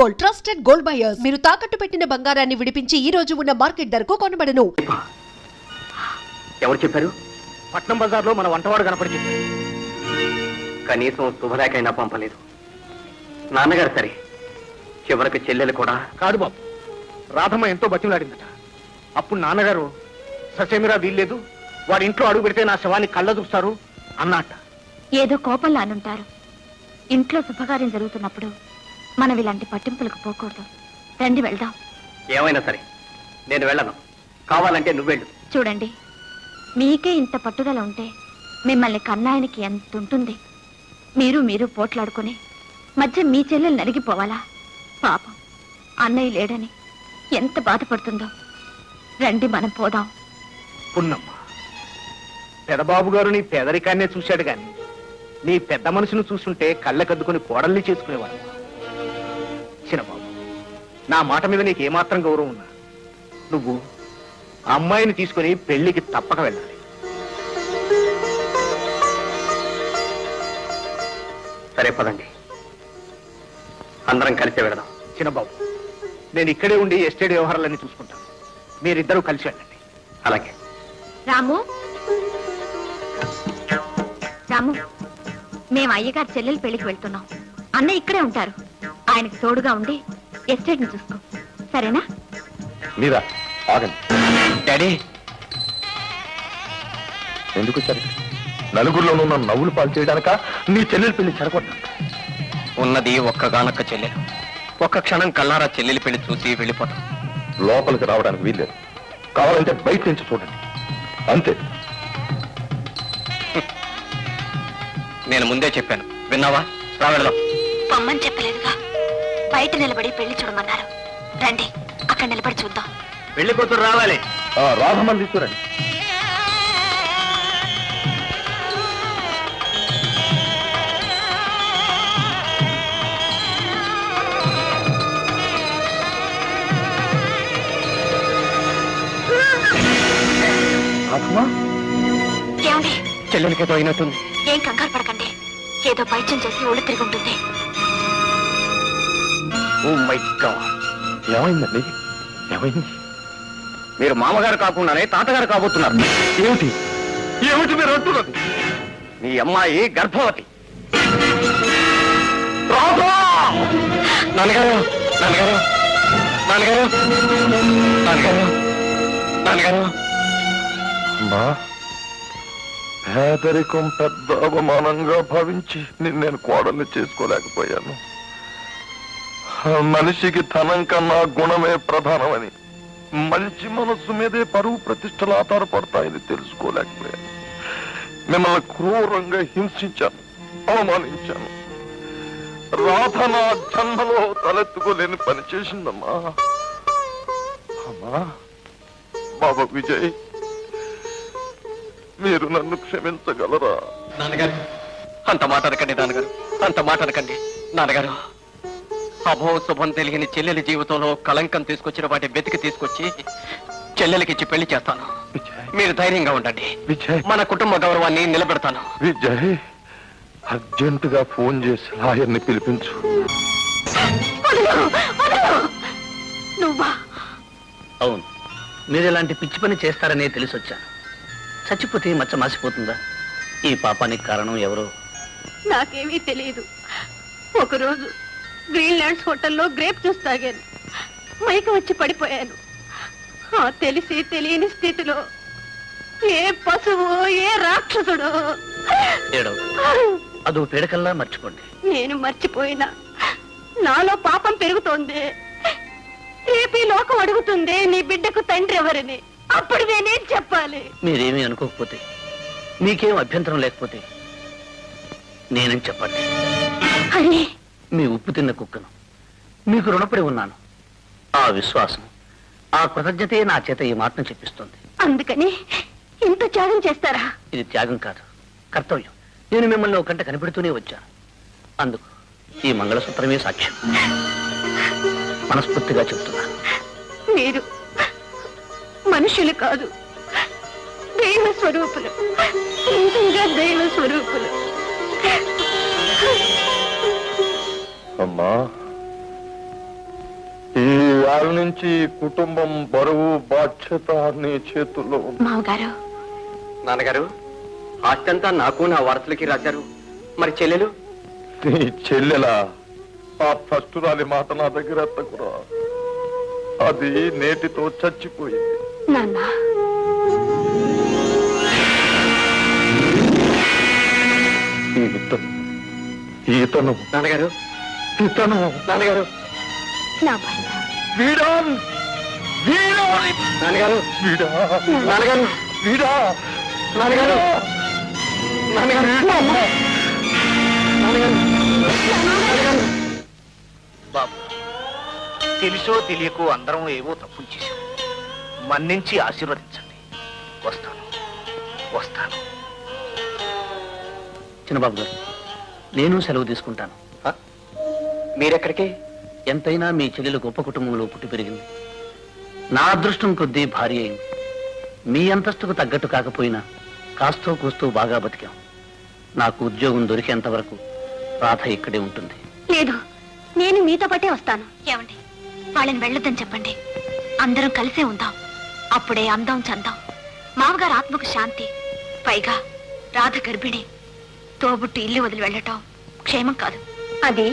Gold, trusted gold buyers. మీరు తాకట్టు పెట్టిన బంగారాన్ని విడిపించి ఈ రోజు ఉన్న మార్కెట్ ధరకు కొనబడను. ఎవరు చెప్పారు? పట్నం బజార్లో మన వంటవాడు కనపడి చెప్పారు. కనీసం శుభలేఖైనా పంపలేదు. నాన్నగారు సరే, చివరికి చెల్లెలు కూడా కాదు బాబు. రాధమ్మ ఎంతో బతిమలాడిందట. అప్పుడు నాన్నగారు ససేమిరా వీల్లేదు, వాడి ఇంట్లో అడుగు పెడితే నా శవాన్ని కళ్ళ చూస్తారు అన్నట్ట. ఏదో కోపంలో అనుంటారు. ఇంట్లో శుభకార్యం జరుగుతున్నప్పుడు మనం ఇలాంటి పట్టింపులకు పోకూడదు. రండి వెళ్దాం. ఏమైనా సరే నేను వెళ్ళను. కావాలంటే నువ్వెళ్ళు. చూడండి, మీకే ఇంత పట్టుదల ఉంటే మిమ్మల్ని కన్నాయనికి ఎంత ఉంటుంది. మీరు పోట్లాడుకుని మధ్య మీ చెల్లెలు నలిగిపోవాలా? పాపం అన్నయ్య లేడని ఎంత బాధపడుతుందో. రండి మనం పోదాం. పున్నమ్మ, పెదబాబు గారు నీ పేదరికాన్నే చూశాడు గాని నీ పెద్ద మనసును చూస్తుంటే కళ్ళకద్దుకుని కోడల్ని చేసుకునేవాడు. చిన్నబాబు, నా మాట మీద నీకు ఏమాత్రం గౌరవం ఉన్నా నువ్వు ఆ అమ్మాయిని తీసుకుని పెళ్లికి తప్పక వెళ్ళాలి. సరే పదండి, అందరం కలిసి వెళదాం. చిన్నబాబు, నేను ఇక్కడే ఉండి ఎస్టేట్ వ్యవహారాలన్నీ చూసుకుంటాను. మీరిద్దరూ కలిసి వెళ్ళండి. అలాగే. రాము, మేము అయ్యగారి చెల్లెలు పెళ్లికి వెళ్తున్నాం. అన్నయ్య ఇక్కడే ఉంటారు. ఆయనకు తోడుగా ఉండి ఎస్టేట్ ని చూసుకో, సరేనా? మీరా ఆగండి. డాడీ, ఎందుకు సరే నలుగురిలోనూ నన్ను నవ్వులు పాలు చేయడానిక నీ చెల్లెలు పెళ్లి చెరగొట్టా? ఉన్నది ఒక్కగానొక్క చెల్లెలు. ఒక్క క్షణం కల్లారా చెల్లెలి పెళ్లి చూసి వెళ్ళిపోతాం. లోపలికి రావడానికి వీల్లేదు. కావాలంటే బయట నుంచి చూడండి, అంతే. నేను ముందే చెప్పాను, విన్నావా? రావెళ్దాం. పొమ్మని చెప్పలేదుగా, బయట నిలబడి పెళ్లి చూడమన్నారు. రండి, అక్కడ నిలబడి చూద్దాం. పెళ్లి కూతురు రావాలి. రాధమ్మని తీసుకురండి. ఏమండి? చెల్లెలకేదో అయినట్టుంది. ఏం కంగారు పడకండి, ఏదో పైత్యం చేసి ఒళ్ళు తిరిగి ఉంటుంది. ఓ మై గాడ్, ఏమైందండి? ఏమైంది? మీరు మామగారు కాకుండానే తాతగారు కాబోతున్నారు. ఏమిటి ఏమిటి మీరు అంటున్నది? మీ అమ్మాయి గర్భవతి. నాన్నగారు, నాన్నగారు, నాన్నగారు, నాన్నగారు, నాన్నగారు. అమ్మా, పేదరికం పెద్ద అవమానంగా భావించి నేను కోడల్ని చేసుకోలేకపోయాను. మనిషికి ధనం కన్నా గుణమే ప్రధానమని, మంచి మనస్సు మీదే పరువు ప్రతిష్టలు ఆధారపడతాయని తెలుసుకోలేకపోయాను. మిమ్మల్ని క్రూరంగా హింసించాను, అవమానించాను. రాధ నా జన్మలో తలెత్తుకోలేని పని చేసిందమ్మా. అమ్మా, బాబా విజయ్, మీరు నన్ను క్షమించగలరా? నాన్నగారు, అంత మాట అనకండి. నాన్నగారు, అంత మాట అనకండి. నాన్నగారు, అభో శుభం తెలియని చెల్లెలి జీవితంలో కళంకం తీసుకొచ్చిన వాటి వెతికి తీసుకొచ్చి చెల్లెలకిచ్చి పెళ్లి చేస్తాను. మీరు ధైర్యంగా ఉండండి. విజయ్, మన కుటుంబ గౌరవాన్ని నిలబెడతాను. విజయ్, అర్జెంటుగా ఫోన్ చేసి లాయర్ని పిలిపించు. నువ్వా? అవును, మీరు ఇలాంటి పిచ్చి పని చేస్తారనే తెలిసి వచ్చాను. చచ్చిపోతే మచ్చ మాసిపోతుందా? ఈ పాపానికి కారణం ఎవరో నాకేమీ తెలియదు. ఒకరోజు గ్రీన్లాండ్స్ హోటల్లో గ్రేప్ జ్యూస్ తాగాను. మైక వచ్చి పడిపోయాను. ఆ తెలిసి తెలియని స్థితిలో ఏ పశువు, ఏ రాక్షసుడు. ఏడవ అదో పీడకల్లా మర్చిపోండి. నేను మర్చిపోయినా నాలో పాపం పెరుగుతోంది. రేపు ఈ లోకం అడుగుతుంది నీ బిడ్డకు తండ్రి ఎవరని. అప్పుడు నేనేం చెప్పాలి? మీరేమీ అనుకోకపోతే, మీకేం అభ్యంతరం లేకపోతే నేనేం చెప్పండి. అరే, మీ ఉప్పు తిన్న కుక్కను మీకు రుణపడి ఉన్నాను. ఆ విశ్వాసం, ఆ కృతజ్ఞతే నా చేత ఈ మాటను చెప్పిస్తుంది. అందుకని ఇంత త్యాగం చేస్తారా? ఇది త్యాగం కాదు, కర్తవ్యం. నేను మిమ్మల్ని ఒక గంట కనిపెడుతూనే వచ్చాను. అందుకు ఈ మంగళసూత్రమే సాక్ష్యం. మనస్ఫూర్తిగా చెప్తున్నాను. మీరు మనుషులు కాదు, దైవ స్వరూపులు. నిజంగా దైవ స్వరూపులు. అమ్మా, ఇవాళ నుంచి కుటుంబం బరువు బాధ్యత నీ చేతుల్లో ఉంది. మామగారు, నాన్నగారు ఆస్తంతా నాకు నా వారసులకి రాశారు. మరి చెల్లెలు? నీ చెల్లెలా? ఆ ఫస్టురాలి మాట నా దగ్గర ఎత్తకురా. అది నేటితో చచ్చిపోయింది. నాన్న, ఈతను నాన్నగారు, ఇతను నాన్నగారు, నా భర్త. వీడా వీడా నాన్నగారు, వీడా నాన్నగారు, వీడా నాన్నగారు, నాన్నగారు, నాన్నగారు, నాన్నగారు. బాబు, తెలుసో తెలియకో అందరం ఏవో తప్పులు చేశాం. మన్నించి ఆశీర్వదించండి. వస్తాను, వస్తాను. చిన్నబాబు గారు, నేను సెలవు తీసుకుంటాను. మీరెక్కడికి? ఎంతైనా మీ చెల్లెలు గొప్ప కుటుంబంలో పుట్టి పెరిగింది. నా అదృష్టం కొద్దీ భార్య అయింది. మీ అంతస్తుకు తగ్గట్టు కాకపోయినా కాస్తో కూస్తూ బాగా బతికాం. నాకు ఉద్యోగం దొరికేంత వరకు రాధ ఇక్కడే ఉంటుంది. లేదు, నేను మీతో పాటే వస్తాను. ఏమండి, వాళ్ళని వెళ్ళొద్దని చెప్పండి. అందరం కలిసే ఉందాం. అప్పుడే అందం చందాం. మామగారు ఆత్మకు శాంతి. పైగా రాధ గర్భిణి. తోబుట్టు ఇల్లు వదిలి వెళ్ళటం క్షేమం కాదు. అది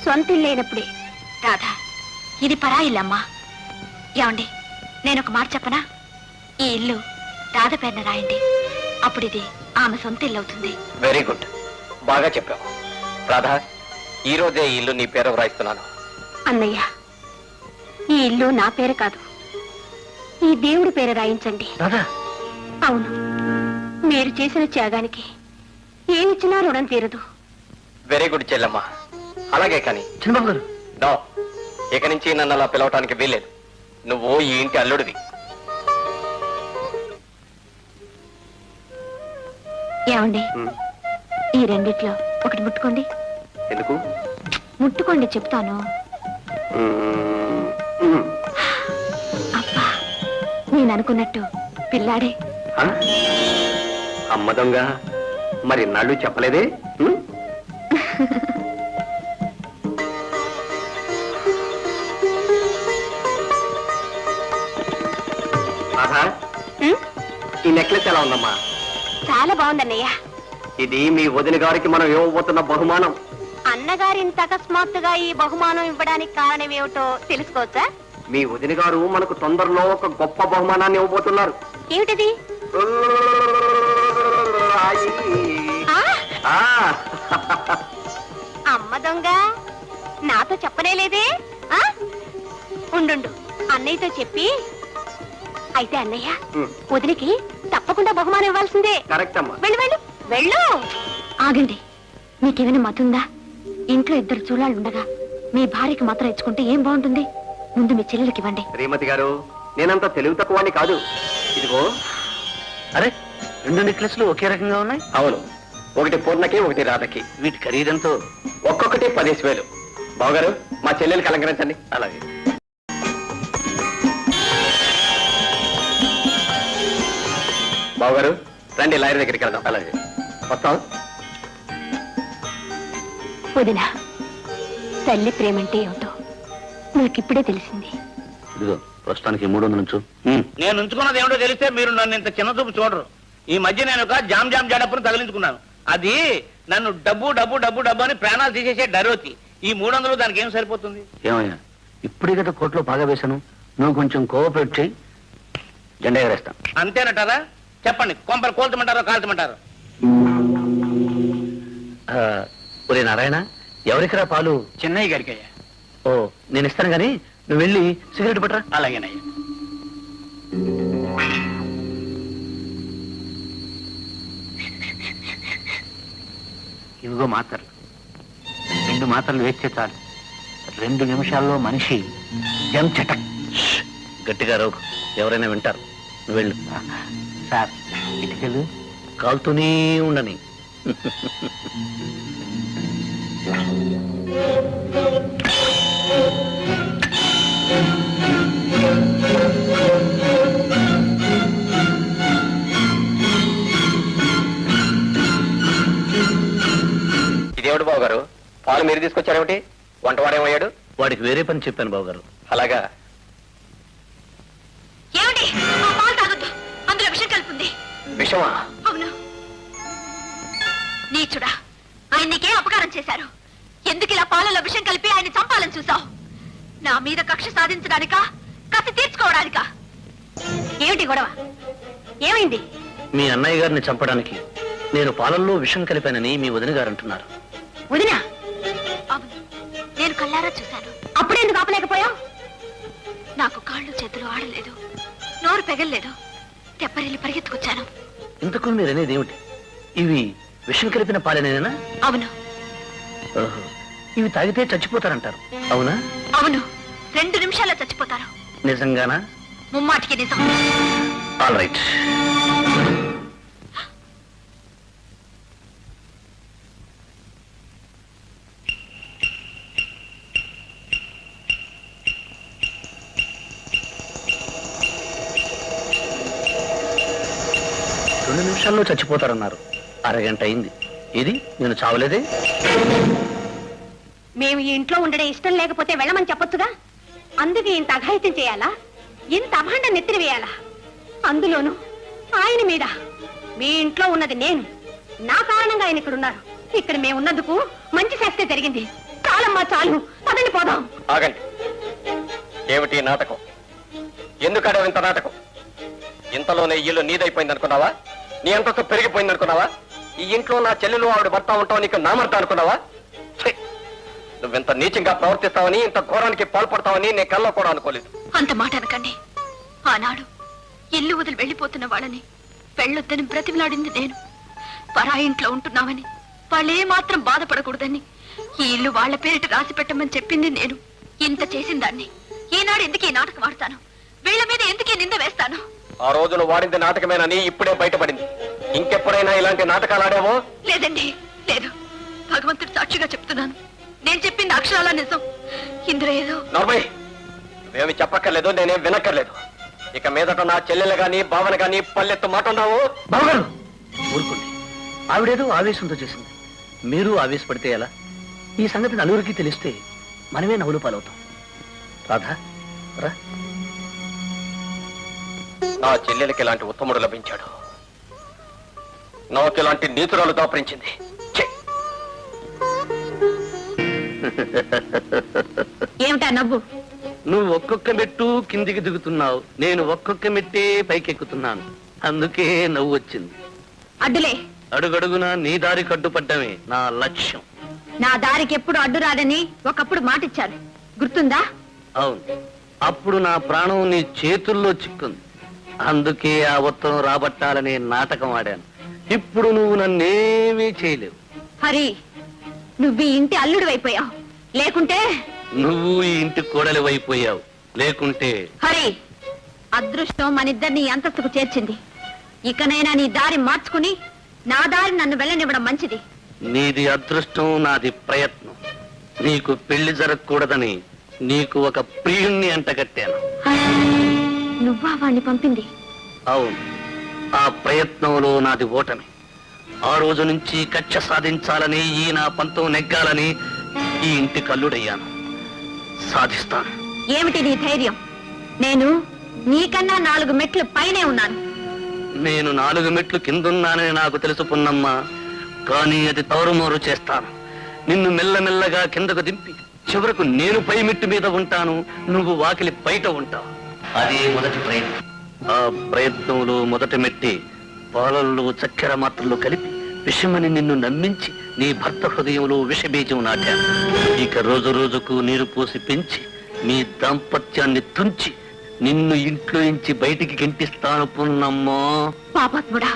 సొంత ఇల్లు అయినప్పుడే. రాధా, ఇది పరా ఇల్లమ్మా. ఏమండి, నేను ఒక మాట చెప్పనా? ఈ ఇల్లు రాధ పేరున రాయండి. అప్పుడు ఇది ఆమె సొంత ఇల్లు అవుతుంది. వెరీ గుడ్, బాగా చెప్పావు. రాధా, ఈ రోజే ఈ ఇల్లు నీ పేరు వ్రాయిస్తున్నాను. అన్నయ్య, ఈ ఇల్లు నా పేరు కాదు, ఈ దేవుడి పేరు రాయించండి. రాధా, అవును, మీరు చేసిన త్యాగానికి ఏమిచ్చినా రుణం తీరదు. వెరీ గుడ్ చెల్లమ్మ. అలాగే కానీ చిన్నబాబు గారు, నో, ఇక నుంచి నన్ను అలా పిలవటానికి వీల్లేదు. నువ్వు ఈ ఇంటి అల్లుడివి. ఏమండి, ఈ రెండిట్లో ఒకటి ముట్టుకోండి. ఎందుకు? ముట్టుకోండి చెప్తాను. అబ్బా, నేను అనుకున్నట్టు పిల్లాడే. ఆ? అమ్మ దొంగ, మరి నాళ్ళు చెప్పలేదే? రాధా, ఈ నెక్లెస్ ఎలా ఉందమ్మా? చాలా బాగుందన్నయ్య. ఇది మీ వదిన గారికి మనం ఇవ్వబోతున్న బహుమానం. అన్నగారు ఇంత అకస్మాత్తుగా ఈ బహుమానం ఇవ్వడానికి కారణం ఏమిటో తెలుసుకోవచ్చా? మీ వదిన గారు మనకు తొందరలో ఒక గొప్ప బహుమానాన్ని ఇవ్వబోతున్నారు. ఏమిటది? ఆ, అమ్మ దొంగ, నాతో చెప్పనేలేదే. ఆ, ఉండు, అన్నయ్యతో చెప్పి. అయితే అన్నయ్య, వదిలికి తప్పకుండా బహుమానం ఇవ్వాల్సిందే. కరెక్ట్ అమ్మా. వెళ్ళు వెళ్ళు వెళ్ళు. ఆగండి, మీకేమైనా మతుందా? ఇంట్లో ఇద్దరు చూడాలు ఉండగా మీ భార్యకి మాత్రం ఇచ్చుకుంటే ఏం బాగుంటుంది? ముందు మీ చెల్లెలకి ఇవ్వండి. శ్రీమతి గారు, నేనంత తెలివి తక్కువని కాదు. ఇదిగో. అరే, రెండు నెక్లెస్లు ఒకే రకంగా ఉన్నాయి. అవును, ఒకటి పూర్ణకి, ఒకటి రాధకి. వీటి ఖరీదంతో ఒక్కొక్కటి 10,000. బావగారు, మా చెల్లెలకి అలంకరించండి. అలాగే. బావగారు, రండి, లాయర్ దగ్గరికి వెళ్దాం. అలాగే. వస్తాం. వదినా, తల్లి ప్రేమంటే ఏమిటో నాకిప్పుడే తెలిసింది. ఇదిగో, ప్రస్తుతానికి 300 నుంచు. నేను ఉంచుకున్నది ఏమిటో తెలిస్తే మీరు నన్ను ఇంత చిన్న చూపు చూడరు. ఈ మధ్య నేను ఒక జామ్ జాడప్పును తగిలించుకున్నాను. అది నన్ను డబ్బు డబ్బు డబ్బు డబ్బు అని ప్రాణాలు తీసేసే డరోతి. ఈ 300 దానికి ఏం సరిపోతుంది? ఏమయ్యా, ఇప్పుడే కదా కోర్టులో బాగా వేశాను. నువ్వు కొంచెం కోఆపరేట్ చేయి, జెండా ఎగరేస్తాం. అంతేనటారా? చెప్పండి, కొంపలు కోల్చమంటారో కాల్చమంటారో? ఒరే నారాయణ, ఎవరికిరా పాలు? చెన్నై గారికి. ఓ, నేను ఇస్తాను గాని నువ్వు వెళ్ళి సిగరెట్ పట్టరా. అలాగేనయ్యా. ఇవిగో మాత్రలు. 2 మాత్రలు వేస్తే చాలు. 2 నిమిషాల్లో మనిషి చటక్. గట్టిగా రోగు, ఎవరైనా వింటారు. నువ్వు వెళ్ళు. సార్, ఇటుకలు కాలుతూనే ఉండని. ఇదేమిటి బావగారు, పాలు మీరు తీసుకొచ్చారేమిటి? వంటవాడేమయ్యాడు? వాడికి వేరే పని చెప్పాను బావగారు. అలాగా? ఏమిటి ఆ పాలు తాగొద్దు, అందులో విషం కలుపుంది. విషమా? అవును. నీచుడా, ఆయన నీకే అపకారం చేశారు. ఎందుకు ఇలా పాలలో విషం కలిపి ఆయన చంపాలని చూసావు? నా మీద కక్ష సాధించడానికా, కసి తీర్చుకోవడానికా? ఏమిటి గొడవ? ఏమైంది? మీ అన్నయ్య గారిని చంపడానికి నేను పాలల్లో విషం కలిపానని మీ వదిన గారు అంటున్నారు. వదినా? అవును, నేను కళ్ళారా చూశాను. అప్పుడెందుకు ఆపలేకపోయావు? నాకు కాళ్ళు చేతులు ఆడలేదు, నోరు పెగల్లేదు, తెప్పరిల్లి పరిగెత్తుకొచ్చాను. ఇంతకు మీరనేది ఏమిటి? ఇవి విషం కలిపిన పాలనేనా? అవును. ఓహో, ఇవి తాగితే చచ్చిపోతారంటారు, అవునా? అవును, 2 నిమిషాల్లో చచ్చిపోతారు. నిజంగానా? ముమ్మాటికి నిజం. All right. రెండు నిమిషాల్లో చచ్చిపోతారన్నారు. అరగంట అయింది. ఇది నేను చావలేదే. మేము ఈ ఇంట్లో ఉండడం ఇష్టం లేకపోతే వెళ్ళమని చెప్పొచ్చుగా. అందుకే ఇంత అఘాయిత్యం చేయాలా? ఇంత అభాండం నెత్తిన వేయాలా? అందులోను ఆయన మీద. మీ ఇంట్లో ఉన్నది నేను, నా కారణంగా ఆయన ఇక్కడ ఉన్నారు. ఇక్కడ మేము ఉన్నందుకు మంచి శాస్త్రే జరిగింది. చాలమ్మా చాలు, పదండి పోదాం. ఆగండి. ఏమిటి నాటకం? ఎందుకడే ఇంత నాటకం? ఇంతలోనే ఇల్లు నీదైపోయింది అనుకున్నావా? నీ అంతస్తు పెరిగిపోయింది అనుకున్నావా? ఈ ఇంట్లో నా చెల్లెలు ఆవిడ భర్త ఉంటావు నీకు నామర్త అనుకున్నావా? నువ్వెంత నీచంగా ప్రవర్తిస్తావని, ఇంత ఘోరానికి పాల్పడతావని నేను కల్లో కూడా అనుకోలేదు. అంత మాట అనకండి. ఆనాడు ఇల్లు వదిలి వెళ్ళిపోతున్న వాళ్ళని పెళ్ళొద్దని బ్రతిమలాడింది నేను. పరాయి ఇంట్లో ఉంటున్నామని వాళ్ళే మాత్రం బాధపడకూడదని ఈ ఇల్లు వాళ్ళ పేరిట రాసి పెట్టమని చెప్పింది నేను. ఇంత చేసిన దాన్ని ఈనాడు ఎందుకు ఈ నాటకం ఆడతాను? వీళ్ళ మీద ఎందుకు నింద వేస్తాను? ఆ రోజు నువ్వు వాడింది నాటకమేనని ఇప్పుడే బయటపడింది. ఇంకెప్పుడైనా ఇలాంటి నాటకాలు ఆడేవో? లేదండి, లేదు. భగవంతుడు సాక్షిగా చెప్తున్నాను, నేను చెప్పింది అక్షరాల నిజం. ఇందులో ఏదో. నర్మయ్, నువ్వేమి చెప్పక్కర్లేదు, నేనేం వినక్కర్లేదు. ఇక మీదట నా చెల్లెలు గాని బావన గాని పల్లెత్తు మాట ఉన్నావు. బావగారు ఊరుకోండి. ఆవిడేదో ఆవేశంతో చేసింది, మీరు ఆవేశపడితే ఎలా? ఈ సంగతి నలుగురికి తెలిస్తే మనమే నవ్వులు పాలవుతాం. రాధా రా. నా చెల్లెలకి ఇలాంటి ఉత్తముడు లభించాడు, నాకు ఇలాంటి నీతురాలు దాపరించింది. ఛీ! ఏమిటా నవ్వు? నువ్వు ఒక్కొక్క మెట్టు కిందికి దిగుతున్నావు, నేను ఒక్కొక్క మెట్టే పైకెక్కుతున్నాను. అందుకే నవ్వు వచ్చింది. అడ్డులే. అడుగడుగునా నీ దారి కడ్డుపడ్డమే నా లక్ష్యం. నా దారికి ఎప్పుడు అడ్డు రాదని ఒకప్పుడు మాటిచ్చారు, గుర్తుందా? అవును, అప్పుడు నా ప్రాణం నీ చేతుల్లో చిక్కుంది. అందుకే ఆ ఉత్తరం రాబట్టాలనే నాటకం ఆడాను. ఇప్పుడు నువ్వు నన్నేమీ చేయలేవు. హరి, నువ్వు ఈ ఇంటి అల్లుడు అయిపోయావు. లేకుంటే నువ్వు ఈ ఇంటి కోడలి అయిపోయావు. లేకుంటే హరి, అదృష్టం మనిద్దరిని అంతస్తుకు చేర్చింది. ఇకనైనా నీ దారి మార్చుకుని నా దారి నన్ను వెళ్ళనివ్వడం మంచిది. నీది అదృష్టం, నాది ప్రయత్నం. నీకు పెళ్లి జరగకూడదని నీకు ఒక ప్రియుణ్ణి అంటగట్టాను. నువ్వా వాణ్ణి పంపింది? అవును, ఆ ప్రయత్నంలో నాది ఓటమి. ఆ రోజు నుంచి కక్ష సాధించాలని, ఈ నా పంతం నెగ్గాలని ఈ ఇంటి కల్లుడయ్యాను. సాధిస్తాను. ఏమిటి నీ ధైర్యం? నేను నీకన్నా 4 మెట్లు పైనే ఉన్నాను. నేను 4 మెట్లు కిందున్నానని నాకు తెలుసు పున్నమ్మ, కానీ అది తారుమారు చేస్తాను. నిన్ను మెల్లమెల్లగా కిందకు దింపి చివరకు నేను పై మెట్టు మీద ఉంటాను, నువ్వు వాకిలి బయట ఉంటావు. అదే మొదటి ప్రయత్నం. ఆ ప్రయత్నంలో మొదటి మెట్టి పాలల్లో చక్కెర మాత్రలు కలిపి విషమని నిన్ను నమ్మించి నీ భర్త హృదయంలో విషబీజం నాటాను. ఇక రోజు రోజుకు నీరు పోసి పెంచి నీ దాంపత్యాన్ని తుంచి నిన్ను ఇంట్లో నుంచి బయటికి గెంటిస్తాను పున్నమ్మా. పాపాత్ముడా,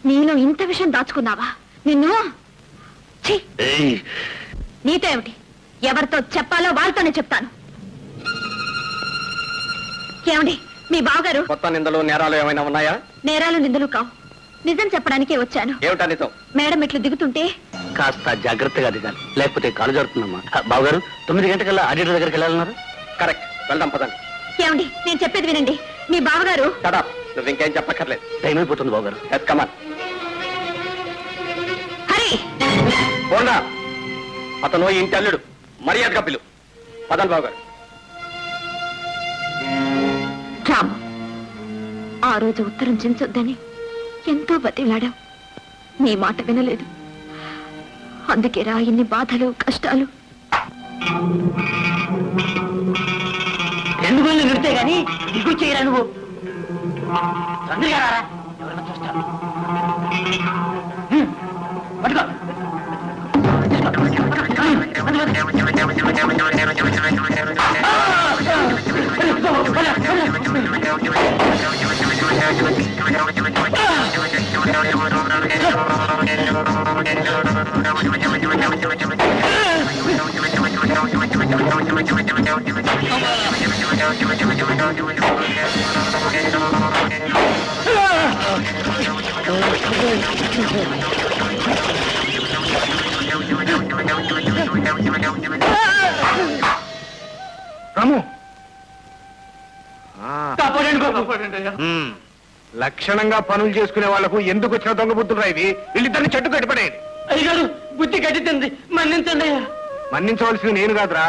నీలో ఇంత విషయం దాచుకున్నావా? నిన్ను ఛీ! ఏయ్, నీతో ఏమిటి? ఎవరితో చెప్పాలో వాళ్ళతోనే చెప్తాను. ఏమండి, మీ బావగారు? కొత్త నిందలు నేరాలు ఏమైనా ఉన్నాయా? నేరాలు నిందలు కావు, నిజం చెప్పడానికే వచ్చాను. ఏమిటా నిజం? మేడం ఇట్లు దిగుతుంటే కాస్త జాగ్రత్తగా దిగాలి, లేకపోతే కాలు జరుగుతుందమ్మా. బావగారు 9 గంటకల్లా ఆడిటర్ దగ్గరికి వెళ్ళాలన్నారు. కరెక్ట్, వెళ్దాం పదండి. ఏమండి, నేను చెప్పేది వినండి. మీ బావగారు కదా, నువ్వు ఇంకేం చెప్పక్కర్లేదు. టైం అయిపోతుంది బావగారు. కమాన్. హరి, పోండా, అతను ఈ ఇంటి అల్లుడు, మర్యాదగా పిలు. పదండి బాబు గారు. రాము, ఆ రోజు ఉత్తరం చించొద్దని ఎంతో బతిలాడావు. నీ మాట వినలేదు. అందుకేరా ఇన్ని బాధలు కష్టాలు. రెండు గోళ్ళు నిడితే గాని దిగు చేయరా నువ్వు. తొందరగా రారా, ఎవరైనా చూస్తారు. పట్టుకో. రాము లక్షణంగా పనులు చేసుకునే వాళ్లకు ఎందుకు వచ్చిన దొంగ బుద్ధులు ఇవి? వీళ్ళిద్దరిని చెట్టు కట్టిపడేది. అయ్యగారు బుద్ధి గడ్డితుంది, మన్నించండి అయ్యా. మన్నించవలసింది నేను కాదురా,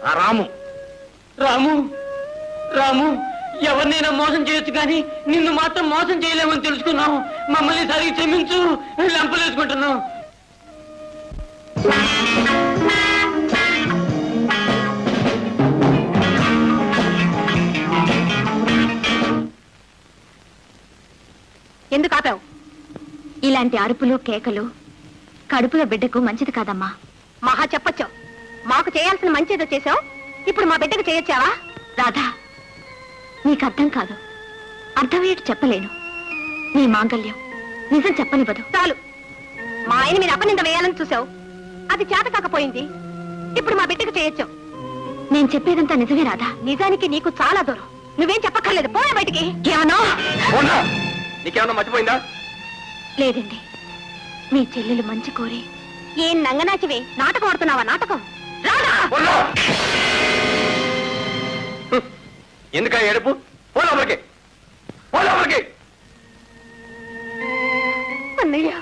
ఆ రాము. రాము, రాము, ఎవరినైనా మోసం చేయొచ్చు కానీ నిన్ను మాత్రం మోసం చేయలేమని తెలుసుకున్నావు. మమ్మల్ని సరిగి క్షమించు, లంపలేసుకుంటున్నావు. ఎందుకు ఆపావు? ఇలాంటి అరుపులు కేకలు కడుపులో బిడ్డకు మంచిది కాదమ్మా. మహా చెప్పొచ్చు. మాకు చేయాల్సిన మంచిదో చేసావు, ఇప్పుడు మా బిడ్డకు చేయొచ్చావా? రాధా, నీకు అర్థం కాదు. అర్థమయ్యేట్టు చెప్పలేను. నీ మాంగల్యం నిజం చెప్పనివ్వదు. చాలు, మా ఆయన మీద అపనింద వేయాలని చూసావు, అది చేత కాకపోయింది. ఇప్పుడు మా బిడ్డకు చేయొచ్చు. నేను చెప్పేదంతా నిజమే రాధా. నిజానికి నీకు చాలా దూరం. నువ్వేం చెప్పక్కర్లేదు, పోయా బయటికి. ఏమన్నా నీకేమన్నా మర్చిపోయిందా? లేదండి, మీ చెల్లెలు మంచి కోరి. ఏం నంగనాచివే, నాటకం ఆడుతున్నావా? నాటకం రాధా. ఎందుక ఏడుపు? పోలోపలికి, పోలోపలికి. అన్నయ్య,